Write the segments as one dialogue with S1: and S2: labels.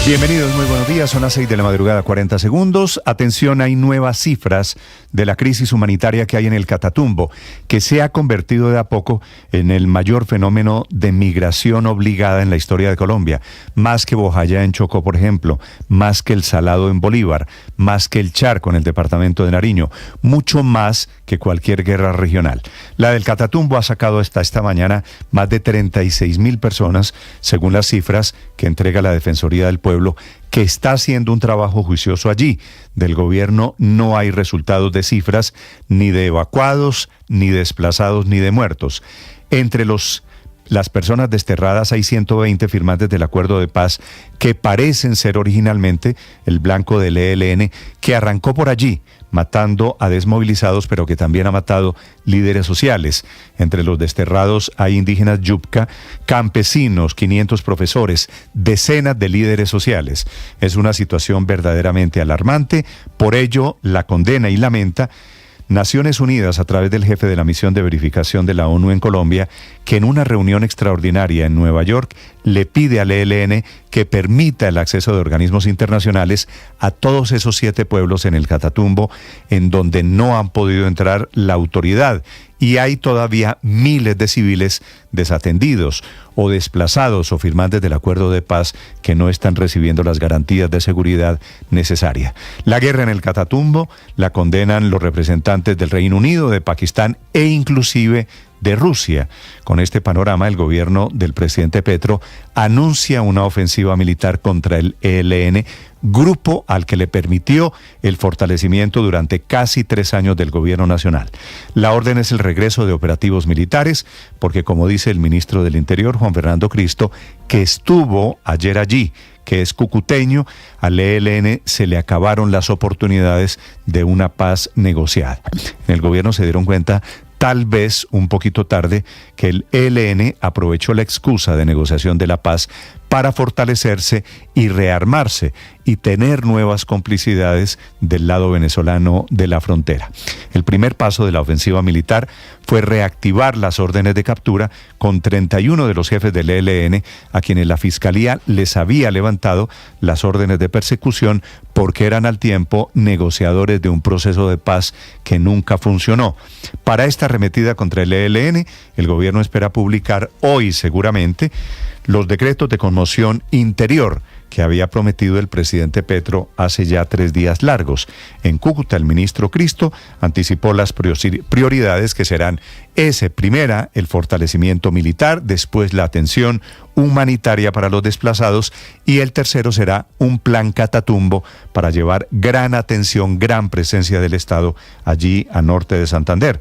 S1: Bienvenidos, muy buenos días, son las 6 de la madrugada, 40 segundos. Atención, hay nuevas cifras de la crisis humanitaria que hay en el Catatumbo, que se ha convertido de a poco en el mayor fenómeno de migración obligada en la historia de Colombia. Más que Bojayá en Chocó, por ejemplo, más que el Salado en Bolívar, más que el Charco en el departamento de Nariño, mucho más que cualquier guerra regional. La del Catatumbo ha sacado hasta esta mañana más de 36.000 personas, según las cifras que entrega la Defensoría del Pueblo, que está haciendo un trabajo juicioso allí. Del gobierno no hay resultados de cifras, ni de evacuados, ni desplazados, ni de muertos. Entre las personas desterradas hay 120 firmantes del acuerdo de paz que parecen ser originalmente el blanco del ELN, que arrancó por allí, matando a desmovilizados, pero que también ha matado líderes sociales. Entre los desterrados hay indígenas Yupka, campesinos, 500 profesores, decenas de líderes sociales. Es una situación verdaderamente alarmante, por ello la condena y lamenta Naciones Unidas, a través del jefe de la misión de verificación de la ONU en Colombia, que en una reunión extraordinaria en Nueva York le pide al ELN que permita el acceso de organismos internacionales a todos esos 7 pueblos en el Catatumbo, en donde no han podido entrar la autoridad. Y hay todavía miles de civiles desatendidos o desplazados o firmantes del acuerdo de paz que no están recibiendo las garantías de seguridad necesarias. La guerra en el Catatumbo la condenan los representantes del Reino Unido, de Pakistán e inclusive de Rusia. Con este panorama, el gobierno del presidente Petro anuncia una ofensiva militar contra el ELN, grupo al que le permitió el fortalecimiento durante casi 3 años del gobierno nacional. La orden es el regreso de operativos militares, porque como dice el ministro del Interior, Juan Fernando Cristo, que estuvo ayer allí, que es cucuteño, al ELN se le acabaron las oportunidades de una paz negociada. En el gobierno se dieron cuenta, tal vez un poquito tarde, que el ELN aprovechó la excusa de negociación de la paz para fortalecerse y rearmarse y tener nuevas complicidades del lado venezolano de la frontera. El primer paso de la ofensiva militar fue reactivar las órdenes de captura con 31 de los jefes del ELN, a quienes la Fiscalía les había levantado las órdenes de persecución porque eran al tiempo negociadores de un proceso de paz que nunca funcionó. Para esta arremetida contra el ELN, el gobierno espera publicar hoy seguramente los decretos de conmoción interior que había prometido el presidente Petro hace ya 3 días largos. En Cúcuta, el ministro Cristo anticipó las prioridades que serán primera, el fortalecimiento militar, después la atención humanitaria para los desplazados y el tercero será un plan Catatumbo para llevar gran atención, gran presencia del Estado allí a norte de Santander.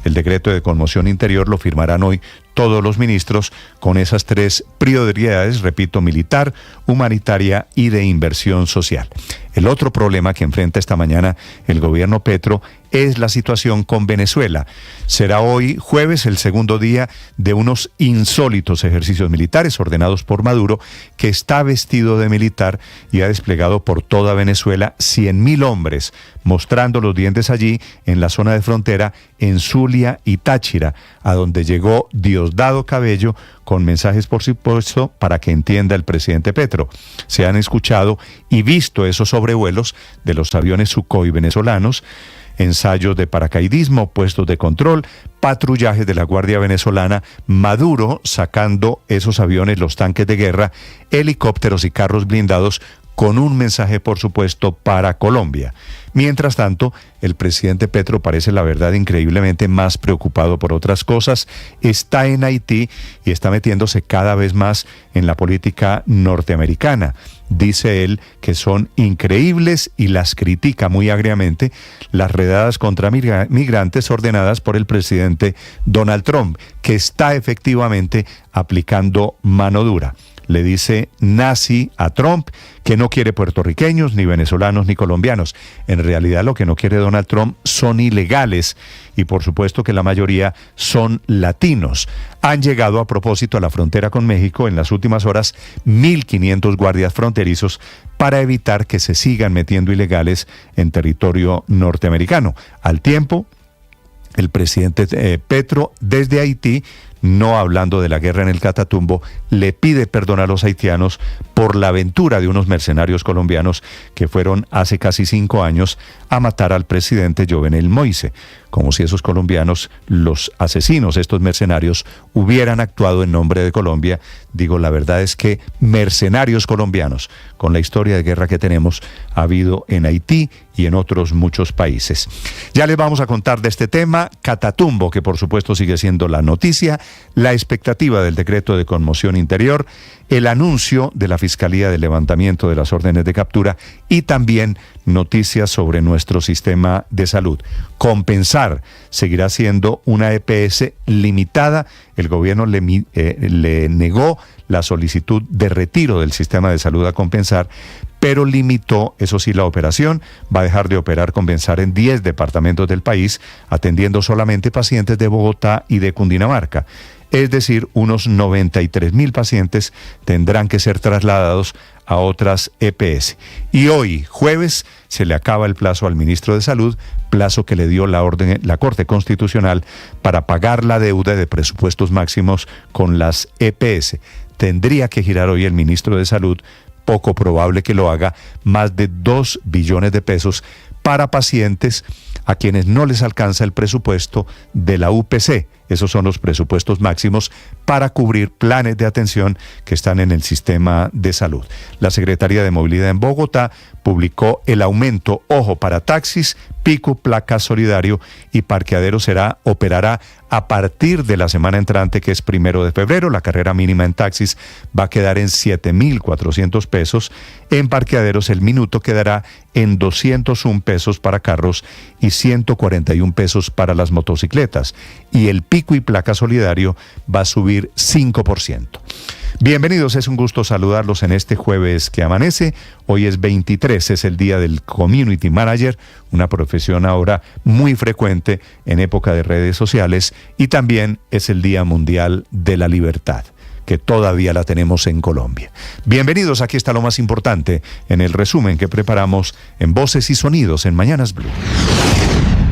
S1: El decreto de conmoción interior lo firmarán hoy todos los ministros con esas 3 prioridades, repito, militar, humanitaria y de inversión social. El otro problema que enfrenta esta mañana el gobierno Petro es la situación con Venezuela. Será hoy jueves el segundo día de unos insólitos ejercicios militares ordenados por Maduro, que está vestido de militar y ha desplegado por toda Venezuela 100.000 hombres, mostrando los dientes allí en la zona de frontera en Zulia y Táchira, a donde llegó Diosdado Cabello con mensajes, por supuesto, para que entienda el presidente Petro. Se han escuchado y visto esos sobrevuelos de los aviones Sukhoi venezolanos, ensayos de paracaidismo, puestos de control, patrullajes de la Guardia Venezolana, Maduro sacando esos aviones, los tanques de guerra, helicópteros y carros blindados, con un mensaje, por supuesto, para Colombia. Mientras tanto, el presidente Petro parece, la verdad, increíblemente más preocupado por otras cosas. Está en Haití y está metiéndose cada vez más en la política norteamericana. Dice él que son increíbles y las critica muy agriamente las redadas contra migrantes ordenadas por el presidente Donald Trump, que está efectivamente aplicando mano dura. Le dice nazi a Trump, que no quiere puertorriqueños, ni venezolanos, ni colombianos. En realidad lo que no quiere Donald Trump son ilegales y por supuesto que la mayoría son latinos. Han llegado a propósito a la frontera con México en las últimas horas 1.500 guardias fronterizos para evitar que se sigan metiendo ilegales en territorio norteamericano. Al tiempo, el presidente Petro desde Haití no hablando de la guerra en el Catatumbo, le pide perdón a los haitianos por la aventura de unos mercenarios colombianos que fueron hace casi 5 años a matar al presidente Jovenel Moïse, como si esos colombianos, los asesinos, estos mercenarios, hubieran actuado en nombre de Colombia. Digo, la verdad es que mercenarios colombianos, con la historia de guerra que tenemos, ha habido en Haití y en otros muchos países. Ya les vamos a contar de este tema, Catatumbo, que por supuesto sigue siendo la noticia, la expectativa del decreto de conmoción interior, el anuncio de la Fiscalía del levantamiento de las órdenes de captura y también noticias sobre nuestro sistema de salud. Compensar seguirá siendo una EPS limitada. El gobierno le negó la solicitud de retiro del sistema de salud a Compensar, pero limitó, eso sí, la operación. Va a dejar de operar Compensar en 10 departamentos del país, atendiendo solamente pacientes de Bogotá y de Cundinamarca. Es decir, unos 93.000 pacientes tendrán que ser trasladados a otras EPS. Y hoy, jueves, se le acaba el plazo al ministro de Salud, plazo que le dio la Corte Constitucional para pagar la deuda de presupuestos máximos con las EPS. Tendría que girar hoy el ministro de Salud, poco probable que lo haga, más de 2 billones de pesos para pacientes a quienes no les alcanza el presupuesto de la UPC. Esos son los presupuestos máximos para cubrir planes de atención que están en el sistema de salud. La Secretaría de Movilidad en Bogotá publicó el aumento, ojo, para taxis, pico, placa solidario y parqueadero operará a partir de la semana entrante, que es 1 de febrero. La carrera mínima en taxis va a quedar en 7.400 pesos. En parqueaderos el minuto quedará en 201 pesos para carros y 141 pesos para las motocicletas. Y el pico y placa solidario va a subir 5%. Bienvenidos, es un gusto saludarlos en este jueves que amanece. Hoy es 23, es el día del Community Manager, una profesión ahora muy frecuente en época de redes sociales, y también es el Día Mundial de la Libertad, que todavía la tenemos en Colombia. Bienvenidos, aquí está lo más importante en el resumen que preparamos en Voces y Sonidos en Mañanas Blue.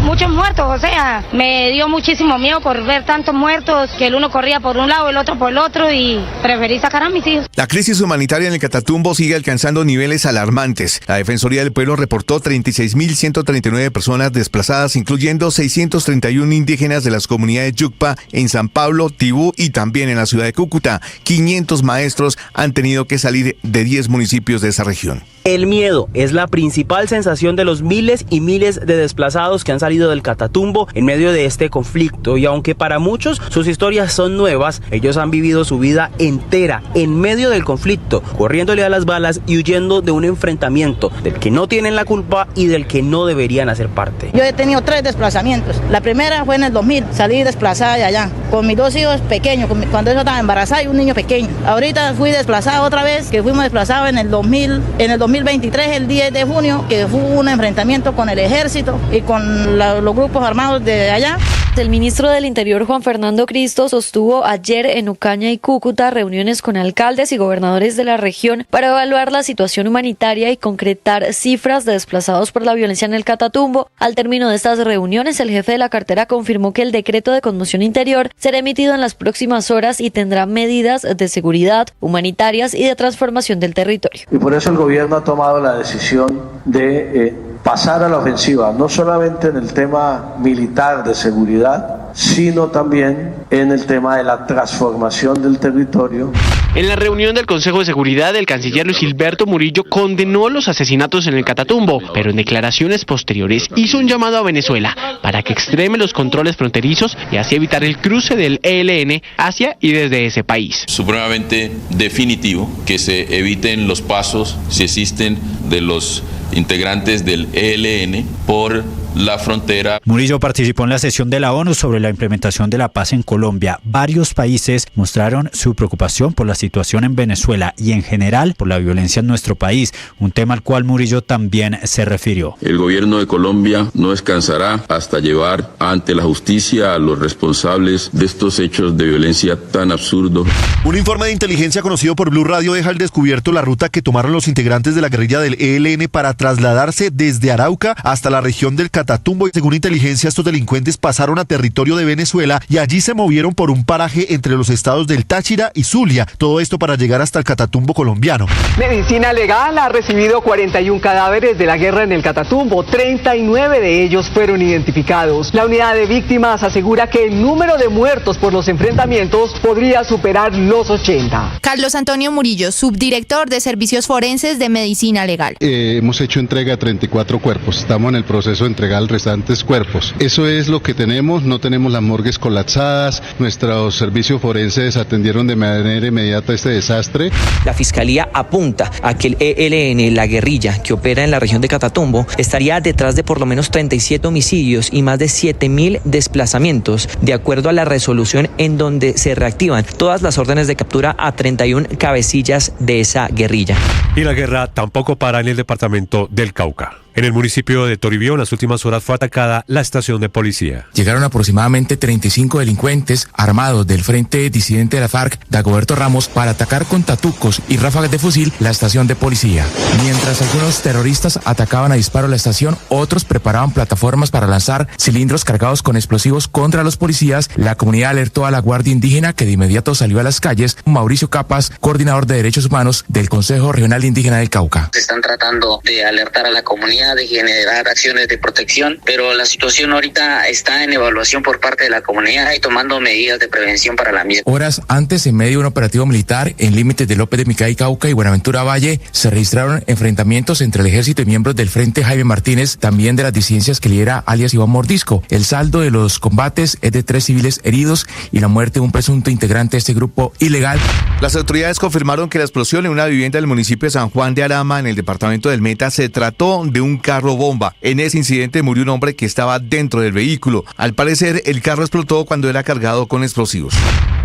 S2: Muchos muertos, o sea, me dio muchísimo miedo por ver tantos muertos, que el uno corría por un lado, el otro por el otro, y preferí sacar a mis hijos.
S3: La crisis humanitaria en el Catatumbo sigue alcanzando niveles alarmantes. La Defensoría del Pueblo reportó 36.139 personas desplazadas, incluyendo 631 indígenas de las comunidades Yucpa en San Pablo, Tibú y también en la ciudad de Cúcuta. 500 maestros han tenido que salir de 10 municipios de esa región.
S4: El miedo es la principal sensación de los miles y miles de desplazados que han salido del Catatumbo en medio de este conflicto, y aunque para muchos sus historias son nuevas, ellos han vivido su vida entera en medio del conflicto, corriéndole a las balas y huyendo de un enfrentamiento del que no tienen la culpa y del que no deberían hacer parte.
S5: Yo he tenido 3 desplazamientos. La primera fue en el 2000, salí desplazada de allá, con mis 2 hijos pequeños, cuando yo estaba embarazada y un niño pequeño. Ahorita fui desplazada otra vez, que fuimos desplazados en el 2023, el 10 de junio, que hubo un enfrentamiento con el ejército y con los grupos armados de allá.
S6: El ministro del Interior, Juan Fernando Cristo, sostuvo ayer en Ocaña y Cúcuta reuniones con alcaldes y gobernadores de la región para evaluar la situación humanitaria y concretar cifras de desplazados por la violencia en el Catatumbo. Al término de estas reuniones, el jefe de la cartera confirmó que el decreto de conmoción interior será emitido en las próximas horas y tendrá medidas de seguridad, humanitarias y de transformación del territorio.
S7: Y por eso el gobierno ha tomado la decisión de pasar a la ofensiva, no solamente en el tema militar de seguridad, sino también en el tema de la transformación del territorio.
S8: En la reunión del Consejo de Seguridad, el canciller Luis Gilberto Murillo condenó los asesinatos en el Catatumbo, pero en declaraciones posteriores hizo un llamado a Venezuela para que extreme los controles fronterizos y así evitar el cruce del ELN hacia y desde ese país.
S9: Supremamente definitivo que se eviten los pasos, si existen, de los integrantes del ELN por la frontera.
S10: Murillo participó en la sesión de la ONU sobre la implementación de la paz en Colombia. Varios países mostraron su preocupación por la situación en Venezuela y en general por la violencia en nuestro país, un tema al cual Murillo también se refirió.
S9: El gobierno de Colombia no descansará hasta llevar ante la justicia a los responsables de estos hechos de violencia tan absurdos.
S11: Un informe de inteligencia conocido por Blue Radio deja al descubierto la ruta que tomaron los integrantes de la guerrilla del ELN para trasladarse desde Arauca hasta la región del Catatumbo Catatumbo. Según inteligencia, estos delincuentes pasaron a territorio de Venezuela y allí se movieron por un paraje entre los estados del Táchira y Zulia. Todo esto para llegar hasta el Catatumbo colombiano.
S12: Medicina Legal ha recibido 41 cadáveres de la guerra en el Catatumbo. 39 de ellos fueron identificados. La unidad de víctimas asegura que el número de muertos por los enfrentamientos podría superar los 80.
S13: Carlos Antonio Murillo, subdirector de Servicios Forenses de Medicina Legal.
S14: Hemos hecho entrega de 34 cuerpos. Estamos en el proceso de entregar los restantes cuerpos. Eso es lo que tenemos. No tenemos las morgues colapsadas. Nuestros servicios forenses atendieron de manera inmediata este desastre.
S15: La Fiscalía apunta a que el ELN, la guerrilla que opera en la región de Catatumbo, estaría detrás de por lo menos 37 homicidios y más de 7.000 desplazamientos, de acuerdo a la resolución en donde se reactivan todas las órdenes de captura a 31 cabecillas de esa guerrilla.
S16: Y la guerra tampoco para en el departamento del Cauca. En el municipio de Toribío, en las últimas horas fue atacada la estación de policía.
S17: Llegaron aproximadamente 35 delincuentes armados del Frente Disidente de la FARC, Dagoberto Ramos, para atacar con tatucos y ráfagas de fusil la estación de policía. Mientras algunos terroristas atacaban a disparo la estación, otros preparaban plataformas para lanzar cilindros cargados con explosivos contra los policías. La comunidad alertó a la Guardia Indígena, que de inmediato salió a las calles. Mauricio Capas, coordinador de Derechos Humanos del Consejo Regional Indígena del Cauca.
S18: Se están tratando de alertar a la comunidad, de generar acciones de protección, pero la situación ahorita está en evaluación por parte de la comunidad y tomando medidas de prevención para la misma.
S17: Horas antes, en medio de un operativo militar en límites de López de Micay, Cauca y Buenaventura Valle, se registraron enfrentamientos entre el ejército y miembros del Frente Jaime Martínez, también de las disidencias que lidera alias Iván Mordisco. El saldo de los combates es de 3 civiles heridos y la muerte de un presunto integrante de este grupo ilegal.
S3: Las autoridades confirmaron que la explosión en una vivienda del municipio de San Juan de Arama, en el departamento del Meta, se trató de un carro bomba. En ese incidente murió un hombre que estaba dentro del vehículo. Al parecer, el carro explotó cuando era cargado con explosivos.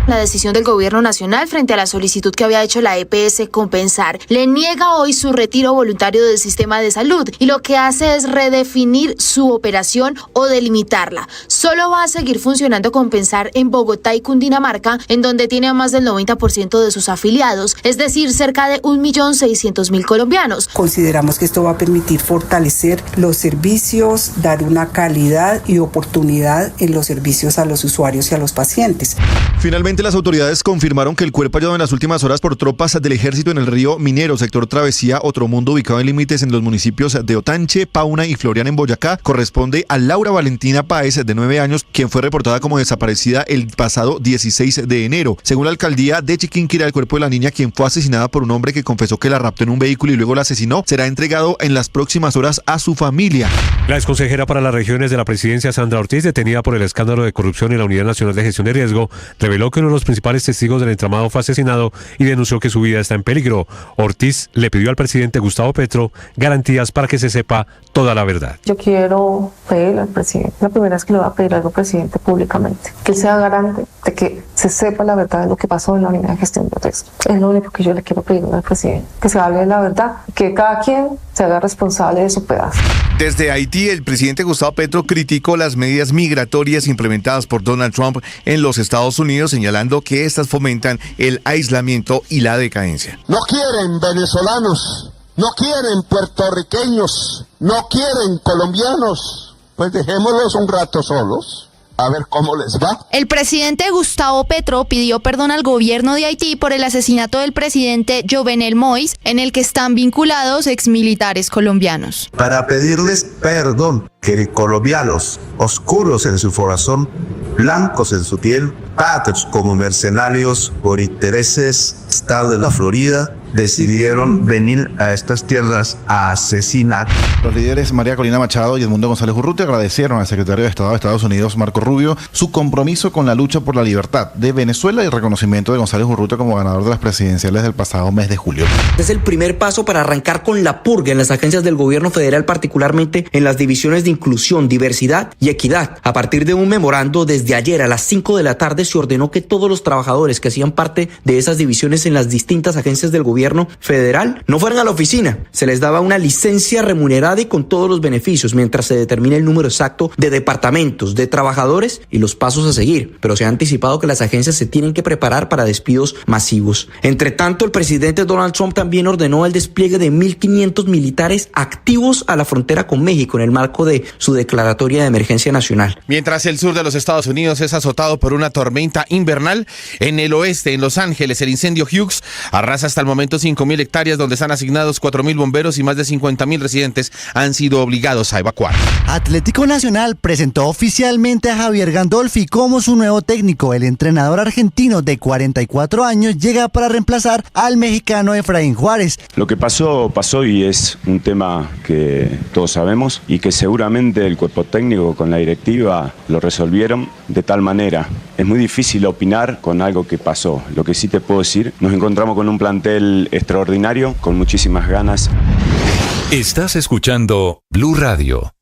S13: La decisión del gobierno nacional frente a la solicitud que había hecho la EPS Compensar le niega hoy su retiro voluntario del sistema de salud y lo que hace es redefinir su operación o delimitarla. Solo va a seguir funcionando Compensar en Bogotá y Cundinamarca, en donde tiene a más del 90% de sus afiliados, es decir, cerca de 1.600.000 colombianos.
S19: Consideramos que esto va a permitir fortalecer los servicios, dar una calidad y oportunidad en los servicios a los usuarios y a los pacientes.
S11: Finalmente, las autoridades confirmaron que el cuerpo hallado en las últimas horas por tropas del ejército en el río Minero, sector Travesía, Otro Mundo, ubicado en límites en los municipios de Otanche, Pauna y Floriana en Boyacá, corresponde a Laura Valentina Páez, de 9 años, quien fue reportada como desaparecida el pasado 16 de enero. Según la alcaldía de Chiquinquirá, el cuerpo de la niña, quien fue asesinada por un hombre que confesó que la raptó en un vehículo y luego la asesinó, será entregado en las próximas horas a su familia.
S16: La exconsejera para las regiones de la presidencia, Sandra Ortiz, detenida por el escándalo de corrupción en la Unidad Nacional de Gestión de Riesgo, reveló que uno de los principales testigos del entramado fue asesinado y denunció que su vida está en peligro. Ortiz le pidió al presidente Gustavo Petro garantías para que se sepa toda la verdad.
S20: Yo quiero pedirle al presidente, la primera vez que le voy a pedir algo al presidente públicamente, que él sea garante de que se sepa la verdad de lo que pasó en la Unidad de Gestión de Riesgo. Es lo único que yo le quiero pedir al presidente, que se hable de la verdad, que cada quien se haga responsable de su pedazo.
S3: Desde Haití, el presidente Gustavo Petro criticó las medidas migratorias implementadas por Donald Trump en los Estados Unidos, señalando que estas fomentan el aislamiento y la decadencia.
S21: No quieren venezolanos, no quieren puertorriqueños, no quieren colombianos, pues dejémoslos un rato solos. A ver cómo les va.
S13: El presidente Gustavo Petro pidió perdón al gobierno de Haití por el asesinato del presidente Jovenel Moïse, en el que están vinculados exmilitares colombianos.
S22: Para pedirles perdón, que colombianos, oscuros en su corazón, blancos en su piel, pagados como mercenarios por intereses Estado de la Florida, decidieron venir a estas tierras a asesinar.
S23: Los líderes María Corina Machado y Edmundo González Urrutia agradecieron al secretario de Estado de Estados Unidos, Marco Rubio, su compromiso con la lucha por la libertad de Venezuela y el reconocimiento de González Urrutia como ganador de las presidenciales del pasado mes de julio.
S24: Es el primer paso para arrancar con la purga en las agencias del gobierno federal, particularmente en las divisiones de inclusión, diversidad y equidad, a partir de un memorando desde ayer a las 5 de la tarde tarde se ordenó que todos los trabajadores que hacían parte de esas divisiones en las distintas agencias del gobierno federal no fueran a la oficina. Se les daba una licencia remunerada y con todos los beneficios mientras se determine el número exacto de departamentos, de trabajadores y los pasos a seguir. Pero se ha anticipado que las agencias se tienen que preparar para despidos masivos. Entre tanto, el presidente Donald Trump también ordenó el despliegue de 1.500 militares activos a la frontera con México en el marco de su declaratoria de emergencia nacional.
S1: Mientras el sur de los Estados Unidos es azotado por una tormenta invernal, en el oeste, en Los Ángeles, el incendio Hughes arrasa hasta el momento 5.000 hectáreas donde están asignados 4.000 bomberos y más de 50.000 residentes han sido obligados a evacuar.
S2: Atlético Nacional presentó oficialmente a Javier Gandolfi como su nuevo técnico. El entrenador argentino de 44 años llega para reemplazar al mexicano Efraín Juárez.
S4: Lo que pasó y es un tema que todos sabemos y que seguramente el cuerpo técnico con la directiva lo resolvieron de tal manera. Es muy difícil opinar con algo que pasó. Lo que sí te puedo decir, nos encontramos con un plantel extraordinario, con muchísimas ganas.
S5: Estás escuchando Blue Radio.